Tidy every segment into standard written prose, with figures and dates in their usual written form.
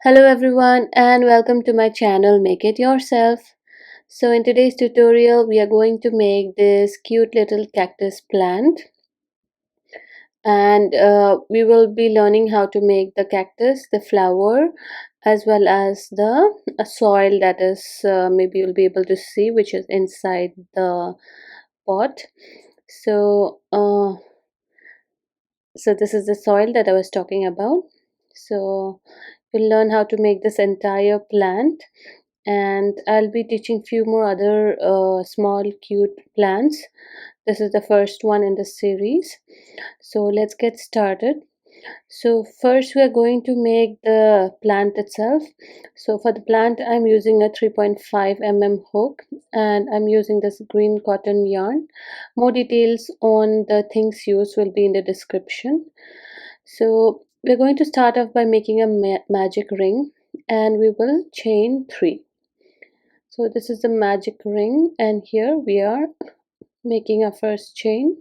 Hello everyone and welcome to my channel Make It Yourself. So in today's tutorial we are going to make this cute little cactus plant, and we will be learning how to make the cactus, the flower, as well as the soil that is maybe you'll be able to see, which is inside the pot. So this is the soil that I was talking about. So we'll learn how to make this entire plant, and I'll be teaching few more other small cute plants. This is the first one in the series. So let's get started. So first we are going to make the plant itself. So for the plant I'm using a 3.5 mm hook, and I'm using this green cotton yarn. More details on the things used will be in the description. So we're going to start off by making a magic ring, and we will chain 3. So this is the magic ring, and here we are making our first chain,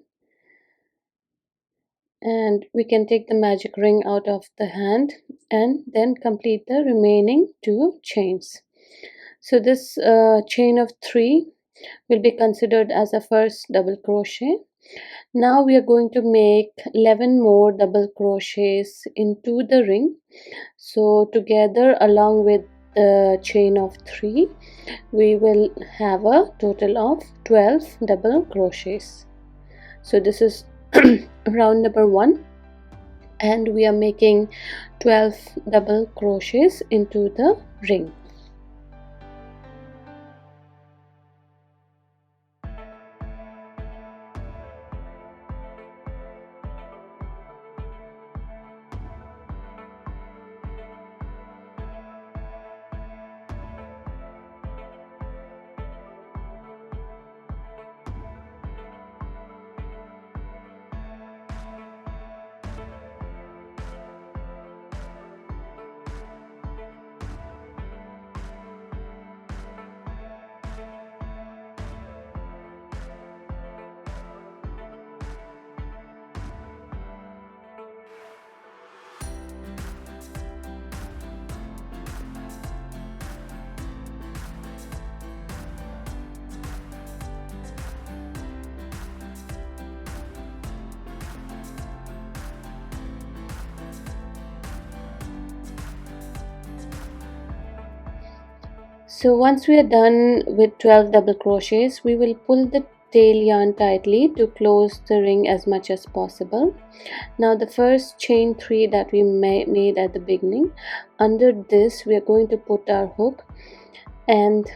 and we can take the magic ring out of the hand and then complete the remaining 2 chains. So this chain of 3 will be considered as a first double crochet. Now we are going to make 11 more double crochets into the ring. So together, along with the chain of 3, we will have a total of 12 double crochets. So this is round number 1, and we are making 12 double crochets into the ring. So once we are done with 12 double crochets, we will pull the tail yarn tightly to close the ring as much as possible. Now the first chain 3 that we made at the beginning, under this we are going to put our hook, and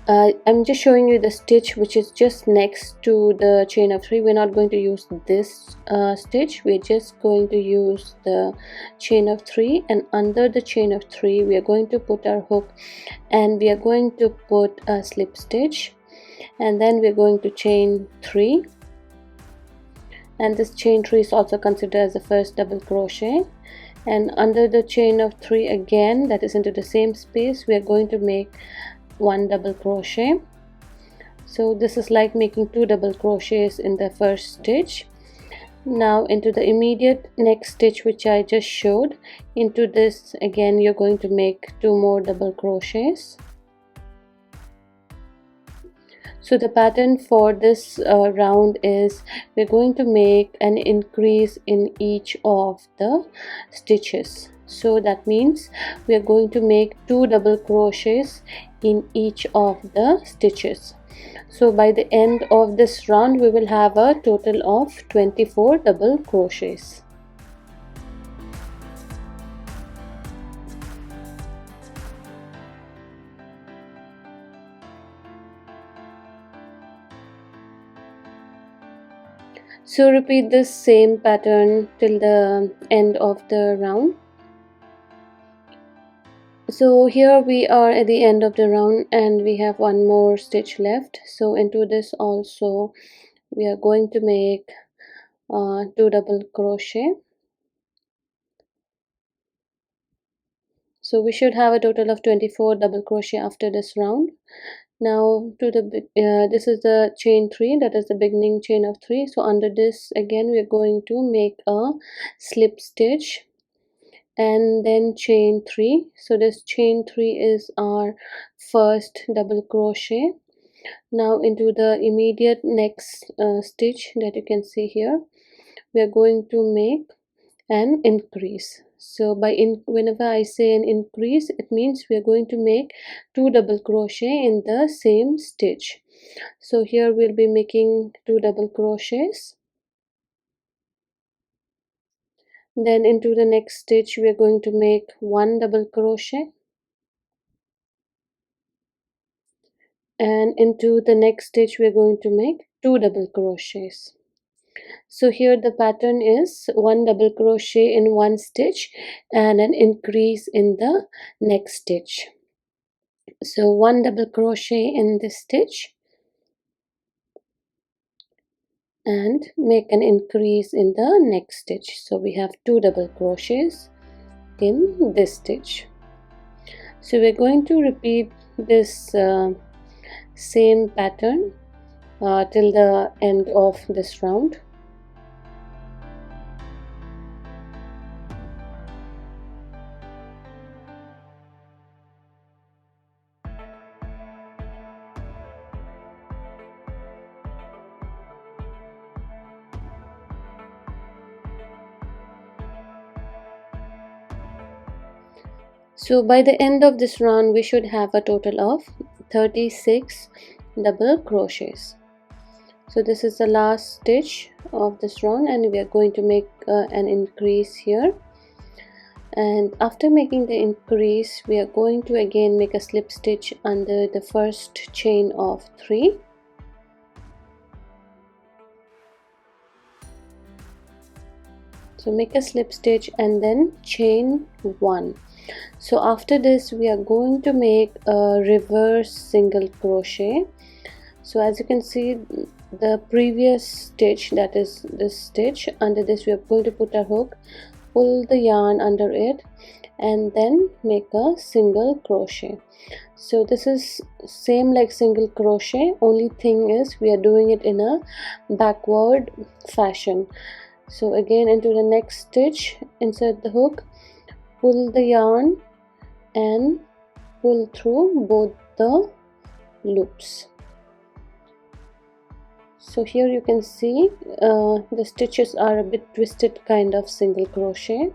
I'm just showing you the stitch which is just next to the chain of 3. We're not going to use this stitch, we're just going to use the chain of 3, and under the chain of 3 we are going to put our hook, and we are going to put a slip stitch, and then we're going to chain 3, and this chain 3 is also considered as the first double crochet. And under the chain of 3 again, that is into the same space, we are going to make 1 double crochet. So this is like making 2 double crochets in the first stitch. Now into the immediate next stitch which I just showed, into this again you're going to make 2 more double crochets. So the pattern for this round is we're going to make an increase in each of the stitches. So that means we are going to make 2 double crochets in each of the stitches. So by the end of this round we will have a total of 24 double crochets. So repeat this same pattern till the end of the round. So here we are at the end of the round, and we have 1 more stitch left. So into this also we are going to make 2 double crochet. So we should have a total of 24 double crochet after this round. Now to the this is the chain 3, that is the beginning chain of 3. So under this again we are going to make a slip stitch, and then chain 3. So this chain 3 is our first double crochet. Now into the immediate next stitch that you can see here, we are going to make an increase. So whenever I say an increase, it means we are going to make 2 double crochet in the same stitch. So here we'll be making 2 double crochets. Then into the next stitch we are going to make 1 double crochet, and into the next stitch we are going to make 2 double crochets. So here the pattern is 1 double crochet in one stitch and an increase in the next stitch. So 1 double crochet in this stitch and make an increase in the next stitch. So we have 2 double crochets in this stitch. So we're going to repeat this same pattern till the end of this round. So by the end of this round we should have a total of 36 double crochets. So this is the last stitch of this round and we are going to make an increase here, and after making the increase we are going to again make a slip stitch under the first chain of 3. So make a slip stitch and then chain 1. So after this we are going to make a reverse single crochet. So as you can see, the previous stitch, that is this stitch, under this we are going to put a hook, pull the yarn under it and then make a single crochet. So this is same like single crochet, only thing is we are doing it in a backward fashion. So again into the next stitch, insert the hook, pull the yarn and pull through both the loops. So here you can see the stitches are a bit twisted, kind of single crochet.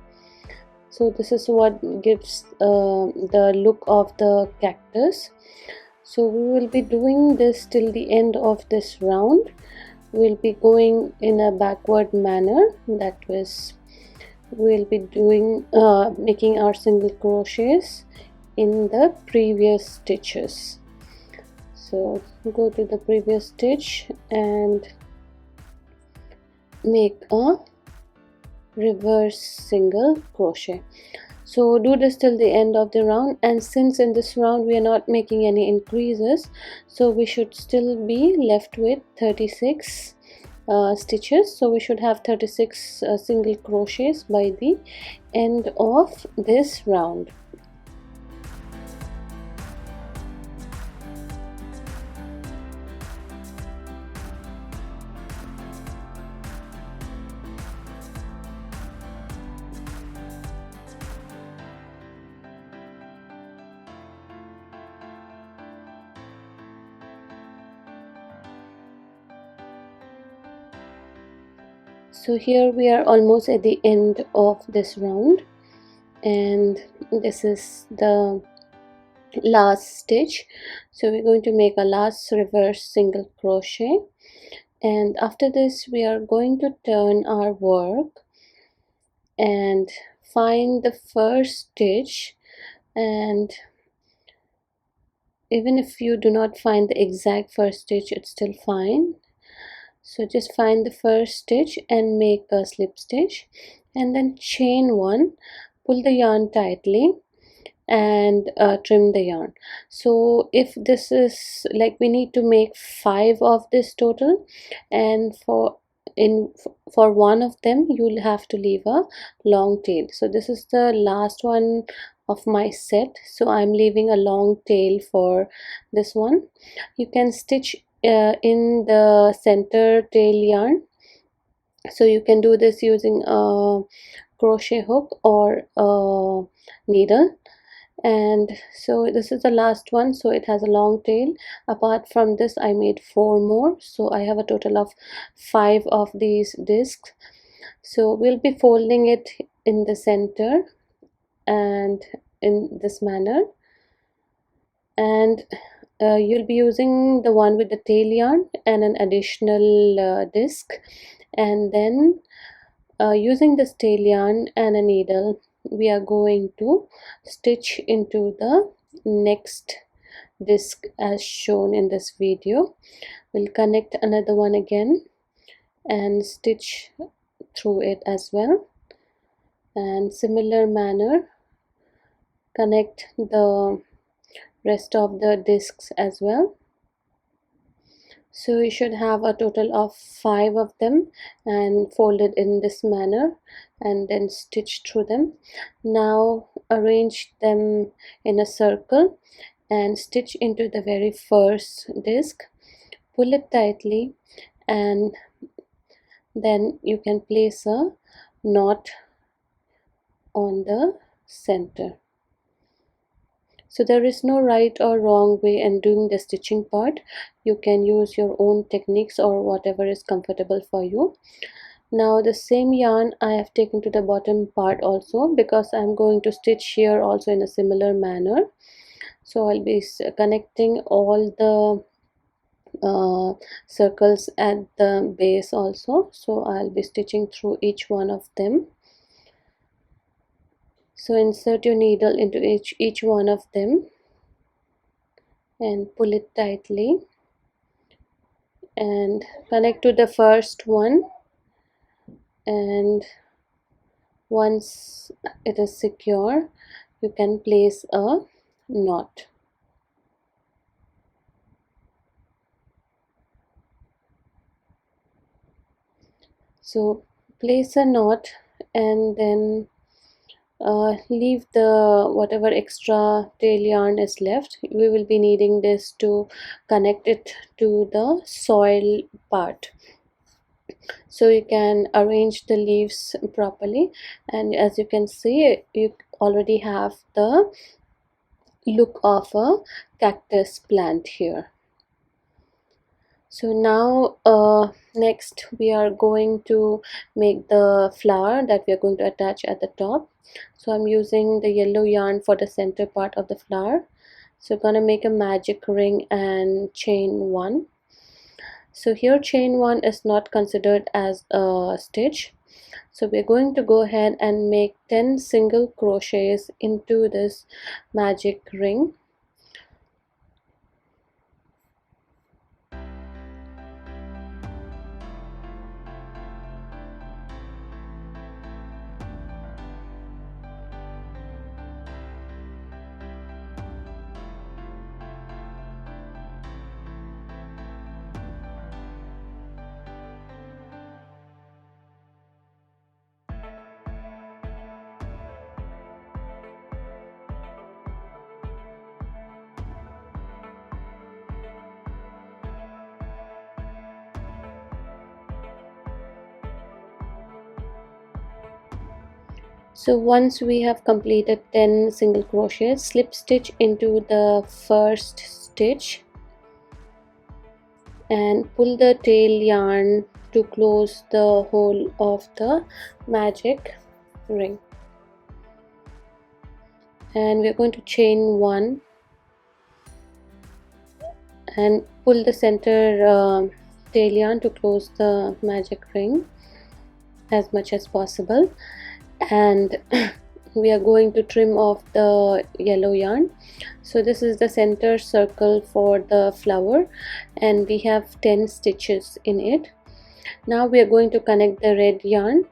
So this is what gives the look of the cactus. So we will be doing this till the end of this round. We'll be going in a backward manner, that was we'll be doing making our single crochets in the previous stitches. So go to the previous stitch and make a reverse single crochet. So do this till the end of the round, and since in this round we are not making any increases, so we should still be left with 36 stitches. So we should have 36 single crochets by the end of this round. So here we are almost at the end of this round, and this is the last stitch. So we're going to make a last reverse single crochet, and after this we are going to turn our work and find the first stitch, and even if you do not find the exact first stitch, it's still fine. So just find the first stitch and make a slip stitch and then chain 1, pull the yarn tightly and trim the yarn. So if this is like, we need to make 5 of this total, and for one of them you'll have to leave a long tail. So this is the last one of my set, so I'm leaving a long tail for this one. You can stitch in the center tail yarn, so you can do this using a crochet hook or a needle. And so this is the last one, so it has a long tail. Apart from this, I made 4 more, so I have a total of 5 of these discs. So we'll be folding it in the center and in this manner, and you'll be using the one with the tail yarn and an additional disc, and then using this tail yarn and a needle, we are going to stitch into the next disc as shown in this video. We'll connect another one again and stitch through it as well, and similar manner connect the rest of the discs as well. So you should have a total of 5 of them, and folded in this manner and then stitch through them. Now arrange them in a circle and stitch into the very first disc, pull it tightly, and then you can place a knot on the center. So there is no right or wrong way in doing the stitching part. You can use your own techniques or whatever is comfortable for you. Now the same yarn I have taken to the bottom part also, because I'm going to stitch here also in a similar manner. So I'll be connecting all the circles at the base also, so I'll be stitching through each one of them. So insert your needle into each one of them and pull it tightly and connect to the first one, and once it is secure you can place a knot. So place a knot and then leave the whatever extra tail yarn is left. We will be needing this to connect it to the soil part. So you can arrange the leaves properly, and as you can see, you already have the look of a cactus plant here. So now next we are going to make the flower that we are going to attach at the top. So I'm using the yellow yarn for the center part of the flower. So I'm gonna make a magic ring and chain 1. So here chain 1 is not considered as a stitch. So we're going to go ahead and make 10 single crochets into this magic ring. So once we have completed 10 single crochets, slip stitch into the first stitch and pull the tail yarn to close the hole of the magic ring. And we're going to chain 1 and pull the center tail yarn to close the magic ring as much as possible, and we are going to trim off the yellow yarn. So this is the center circle for the flower and we have 10 stitches in it. Now we are going to connect the red yarn,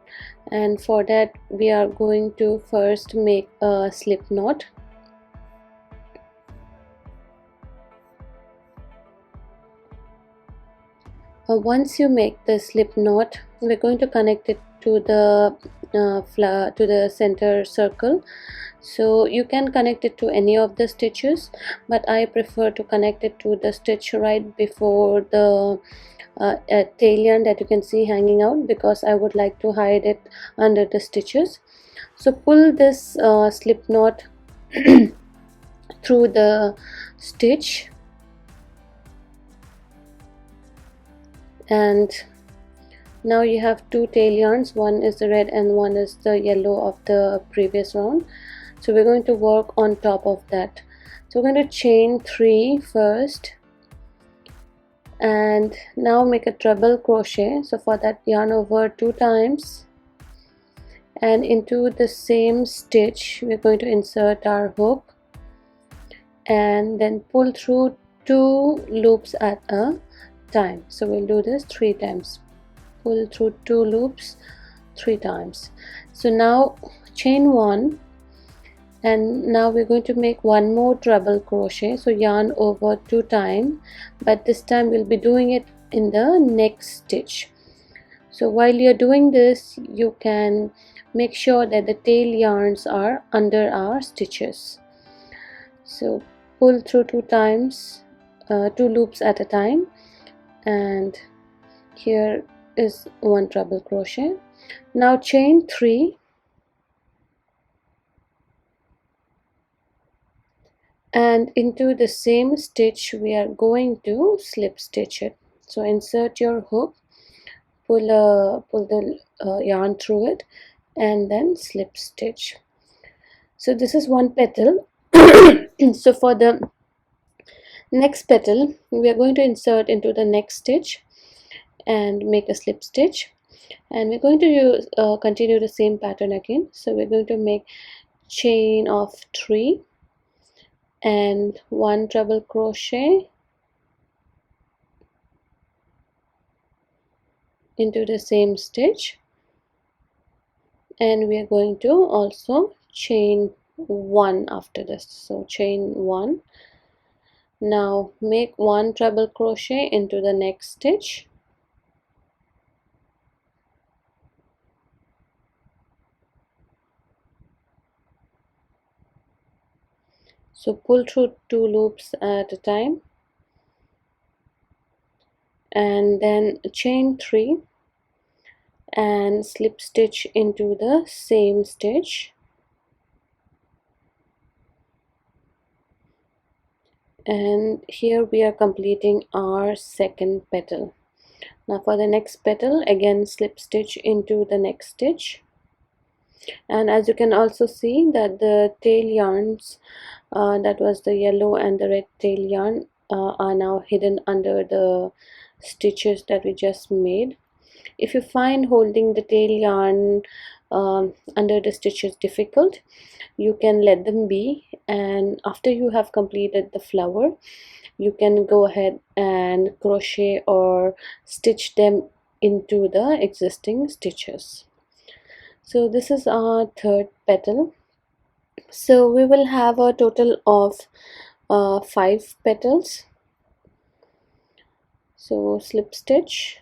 and for that we are going to first make a slip knot. Once you make the slip knot, we're going to connect it to the center circle. So you can connect it to any of the stitches, but I prefer to connect it to the stitch right before the a tail yarn that you can see hanging out, because I would like to hide it under the stitches. So pull this slip knot through the stitch, and now you have two tail yarns. One is the red and one is the yellow of the previous round. So we're going to work on top of that. So we're going to chain 3 first, and now make a treble crochet. So for that, yarn over 2 times, and into the same stitch we're going to insert our hook, and then pull through 2 loops at a time. So we'll do this 3 times. Pull through 2 loops 3 times. So now chain 1, and now we're going to make one more treble crochet. So yarn over 2 times, but this time we'll be doing it in the next stitch. So while you're doing this, you can make sure that the tail yarns are under our stitches. So pull through 2 times, 2 loops at a time, and here is 1 treble crochet. Now chain 3, and into the same stitch we are going to slip stitch it. So insert your hook, pull the yarn through it, and then slip stitch. So this is 1 petal. So for the next petal we are going to insert into the next stitch and make a slip stitch, and we're going to use continue the same pattern again. So we're going to make chain of 3 and 1 treble crochet into the same stitch, and we are going to also chain 1 after this. So chain 1. Now make 1 treble crochet into the next stitch, so pull through 2 loops at a time, and then chain 3 and slip stitch into the same stitch, and here we are completing our second petal. Now for the next petal, again slip stitch into the next stitch, and as you can also see that the tail yarns, that was the yellow and the red tail yarn, are now hidden under the stitches that we just made. If you find holding the tail yarn under the stitches difficult, you can let them be, and after you have completed the flower, you can go ahead and crochet or stitch them into the existing stitches. So this is our third petal. So we will have a total of 5 petals. So slip stitch,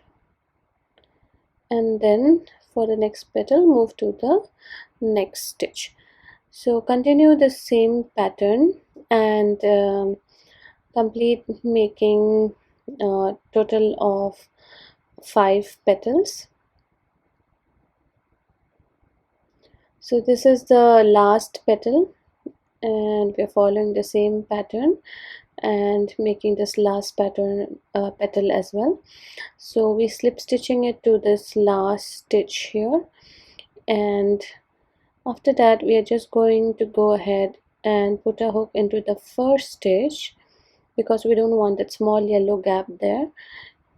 and then for the next petal move to the next stitch. So continue the same pattern and complete making a total of 5 petals. So this is the last petal, and we are following the same pattern and making this last pattern petal as well. So we slip stitching it to this last stitch here, and after that we are just going to go ahead and put a hook into the first stitch, because we don't want that small yellow gap there,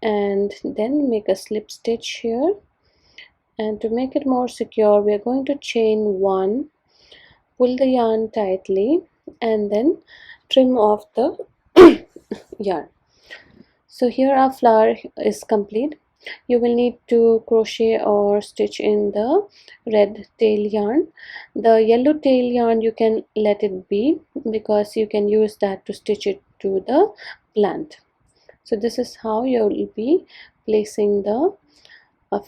and then make a slip stitch here. And to make it more secure, we are going to chain 1, pull the yarn tightly, and then trim off the yarn. So here our flower is complete. You will need to crochet or stitch in the red tail yarn. The yellow tail yarn you can let it be, because you can use that to stitch it to the plant. So this is how you will be placing the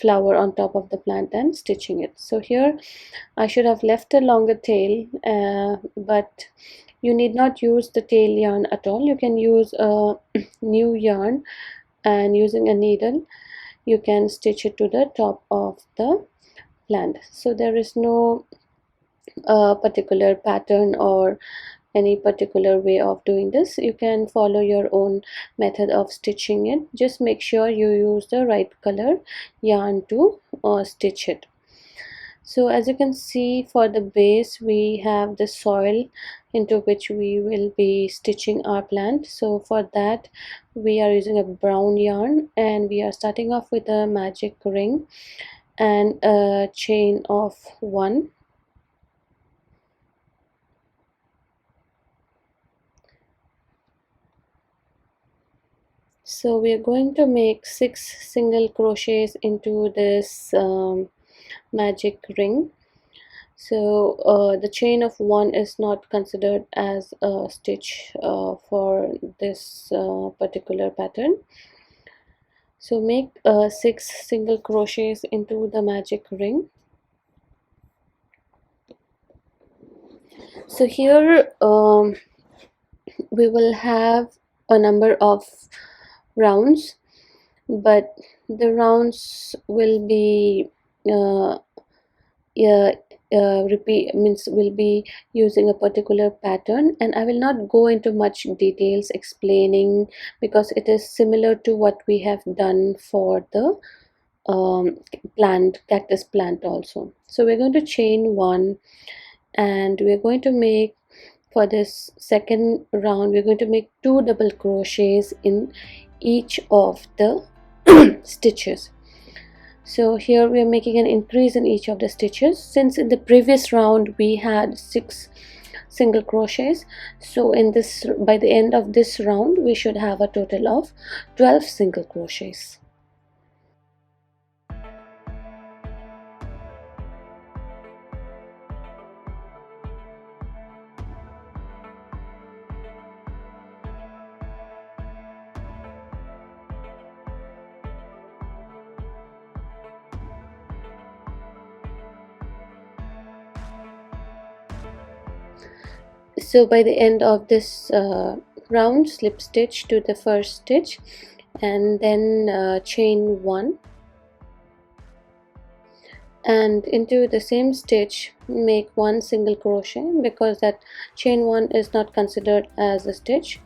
flower on top of the plant and stitching it. So here I should have left a longer tail, but you need not use the tail yarn at all. You can use a new yarn and using a needle you can stitch it to the top of the plant. So there is no particular pattern or any particular way of doing this. You can follow your own method of stitching it. Just make sure you use the right color yarn to stitch it. So as you can see, for the base we have the soil into which we will be stitching our plant. So for that we are using a brown yarn, and we are starting off with a magic ring and a chain of 1. So we are going to make 6 single crochets into this magic ring. So the chain of 1 is not considered as a stitch for this particular pattern. So make 6 single crochets into the magic ring. So here we will have a number of rounds, but the rounds will be yeah, repeat means will be using a particular pattern, and I will not go into much details explaining because it is similar to what we have done for the cactus plant also. So we're going to chain 1, and we're going to make, for this second round we're going to make 2 double crochets in each of the stitches. So here we are making an increase in each of the stitches. Since in the previous round we had 6 single crochets, so in this, by the end of this round we should have a total of 12 single crochets. So by the end of this round, slip stitch to the first stitch, and then chain 1, and into the same stitch make 1 single crochet, because that chain 1 is not considered as a stitch,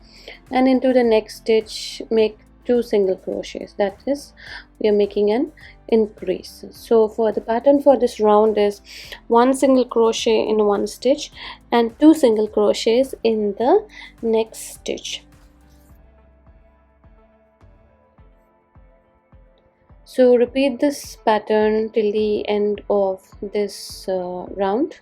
and into the next stitch make 2 single crochets. That is, we are making an increase. So for the pattern for this round is 1 single crochet in one stitch and 2 single crochets in the next stitch. So repeat this pattern till the end of this round.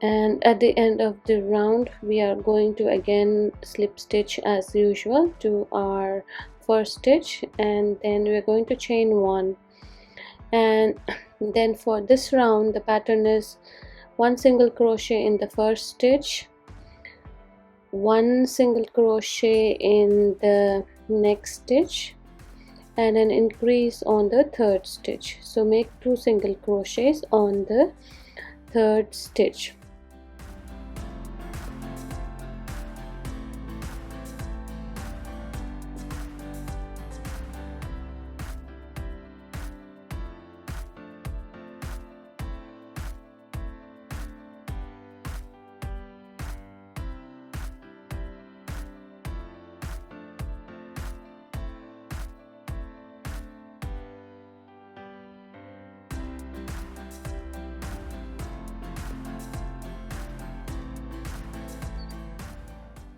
And at the end of the round we are going to again slip stitch as usual to our first stitch, and then we're going to chain 1, and then for this round the pattern is 1 single crochet in the first stitch, 1 single crochet in the next stitch, and an increase on the third stitch. So make 2 single crochets on the third stitch.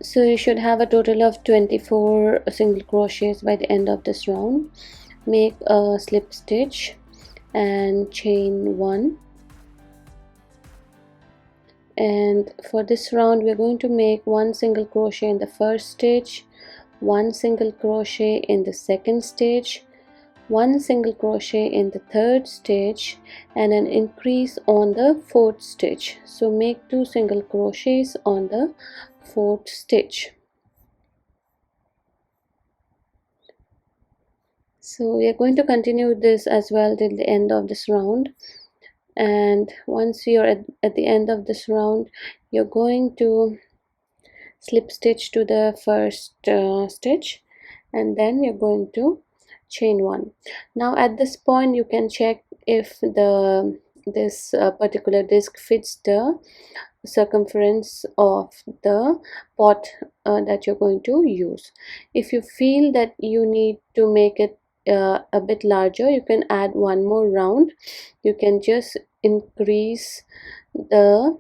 So you should have a total of 24 single crochets by the end of this round. Make a slip stitch and chain 1, and for this round we are going to make 1 single crochet in the first stitch, 1 single crochet in the second stitch, 1 single crochet in the third stitch, and an increase on the fourth stitch. So make 2 single crochets on the fourth stitch. So we are going to continue this as well till the end of this round. And once you're at the end of this round, you're going to slip stitch to the first stitch, and then you're going to chain one. Now at this point you can check if this particular disc fits the circumference of the pot that you're going to use. If you feel that you need to make it a bit larger, you can add one more round. You can just increase the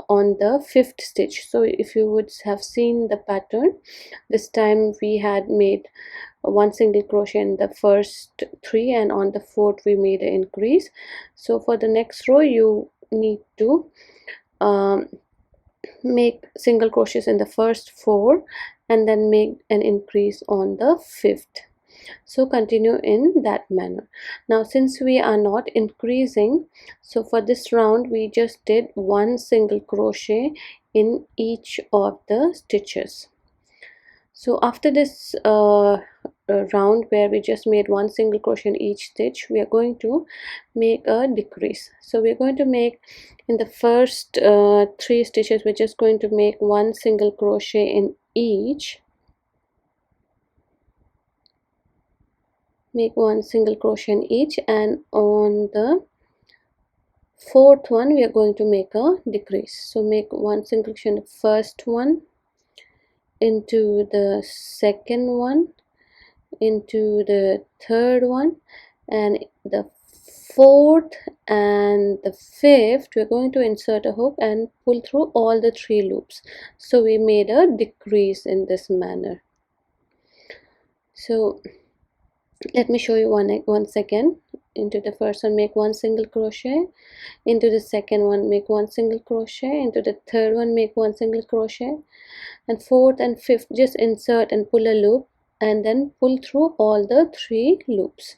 on the fifth stitch. So if you would have seen the pattern, this time we had made one single crochet in the first three, and on the fourth we made an increase. So for the next row you need to um, make single crochets in the first four and then make an increase on the fifth. So continue in that manner. Now since we are not increasing, so for this round we just did one single crochet in each of the stitches. So after this round where we just made one single crochet in each stitch, we are going to make a decrease. So we are going to make in the first three stitches, we're just going to make one single crochet in each. Make one single crochet in each, and on the fourth one we are going to make a decrease. So make one single crochet in the first one, into the second one, into the third one, and the fourth and the fifth we're going to insert a hook and pull through all the three loops. So we made a decrease in this manner. So let me show you once again. Into the first one make one single crochet, into the second one make one single crochet, into the third one make one single crochet, and fourth and fifth just insert and pull a loop and then pull through all the three loops.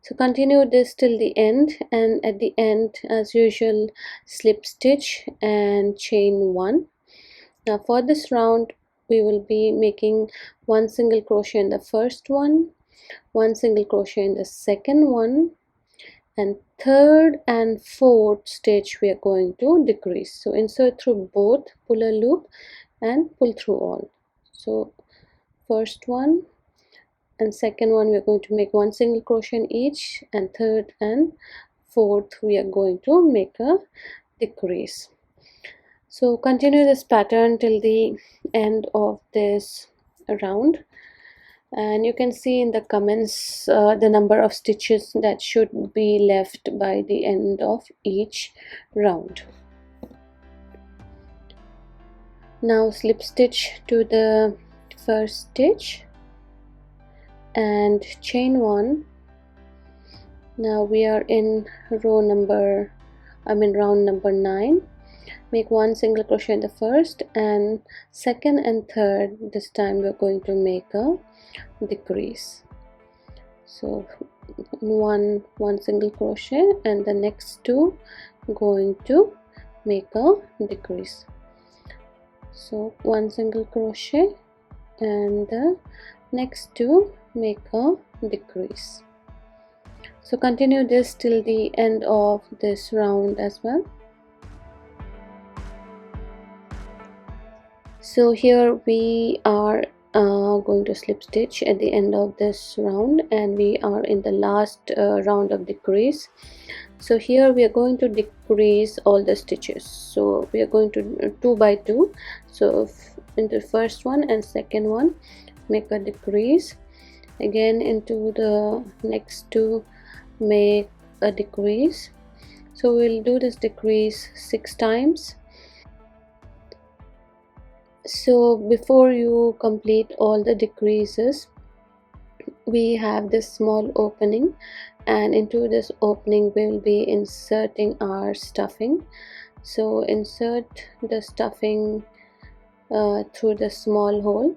So continue this till the end, and at the end as usual slip stitch and chain one. Now for this round we will be making one single crochet in the first one, one single crochet in the second one, and third and fourth stitch we are going to decrease. So insert through both, pull a loop and pull through all. So first one and second one we are going to make one single crochet in each, and third and fourth we are going to make a decrease. So continue this pattern till the end of this round, and you can see in the comments the number of stitches that should be left by the end of each round. Now slip stitch to the first stitch and chain one. Now we are in round number 9. Make one single crochet in the first, and second and third this time we're going to make a decrease. So one single crochet, and the next two going to make a decrease. So one single crochet and the next two make a decrease. So continue this till the end of this round as well. So here we are going to slip stitch at the end of this round, and we are in the last round of decrease. So here we are going to decrease all the stitches. So we are going to 2 by 2. So into the first one and second one make a decrease, again into the next two make a decrease. So we'll do this decrease 6 times. So before you complete all the decreases, we have this small opening, and into this opening we will be inserting our stuffing. So insert the stuffing through the small hole,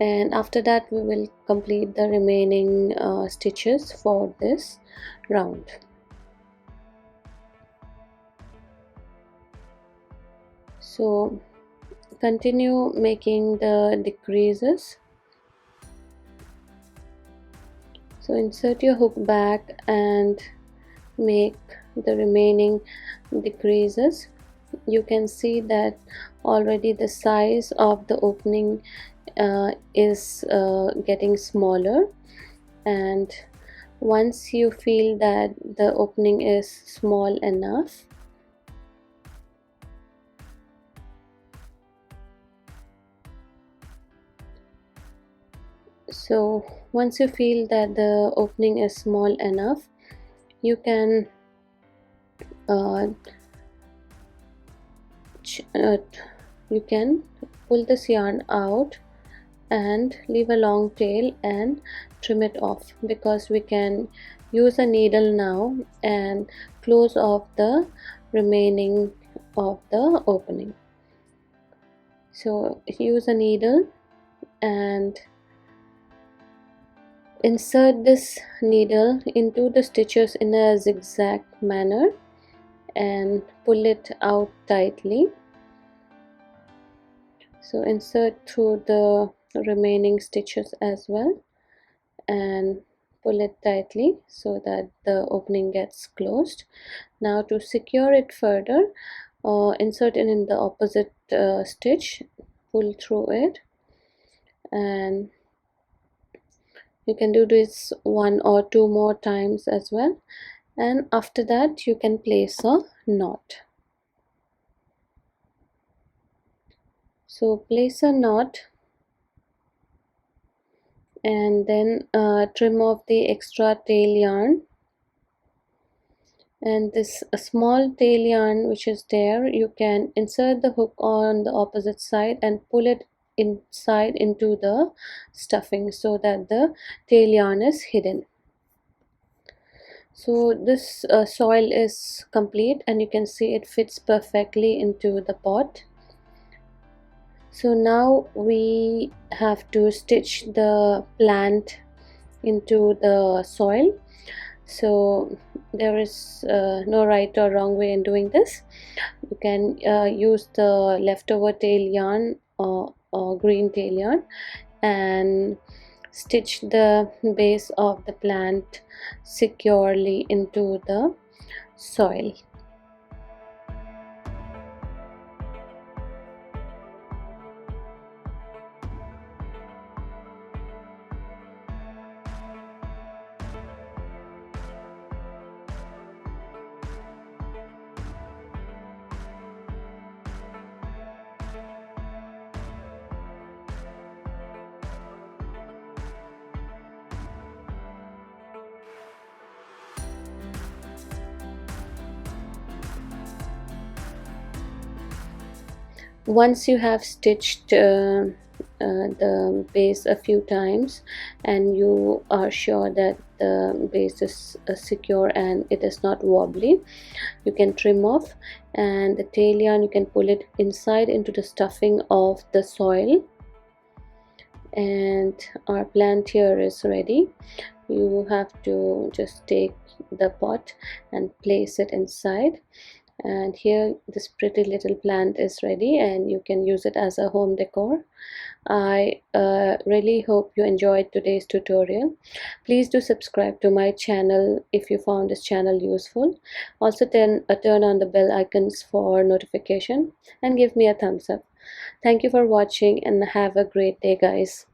and after that we will complete the remaining stitches for this round. So continue making the decreases. So insert your hook back and make the remaining decreases, you can see that already the size of the opening is getting smaller. And once you feel that the opening is small enough, so once you feel that the opening is small enough, you can uh, uh, you can pull this yarn out and leave a long tail and trim it off, because we can use a needle now and close off the remaining of the opening. So use a needle and insert this needle into the stitches in a zigzag manner and pull it out tightly. So insert through the remaining stitches as well and pull it tightly so that the opening gets closed. Now to secure it further, insert it in the opposite stitch, pull through it, and you can do this 1 or 2 more times as well, and after that you can place a knot. So place a knot and then trim off the extra tail yarn, and this small tail yarn which is there, you can insert the hook on the opposite side and pull it inside into the stuffing so that the tail yarn is hidden. So this soil is complete and you can see it fits perfectly into the pot. So now we have to stitch the plant into the soil. So there is no right or wrong way in doing this. You can use the leftover tail yarn or green tail yarn and stitch the base of the plant securely into the soil. Once you have stitched the base a few times and you are sure that the base is secure and it is not wobbly, you can trim off, and the tail yarn you can pull it inside into the stuffing of the soil, and our plant here is ready. You have to just take the pot and place it inside, and here this pretty little plant is ready and you can use it as a home decor. I really hope you enjoyed today's tutorial. Please do subscribe to my channel if you found this channel useful. Also turn on the bell icons for notification and give me a thumbs up. Thank you for watching and have a great day, guys.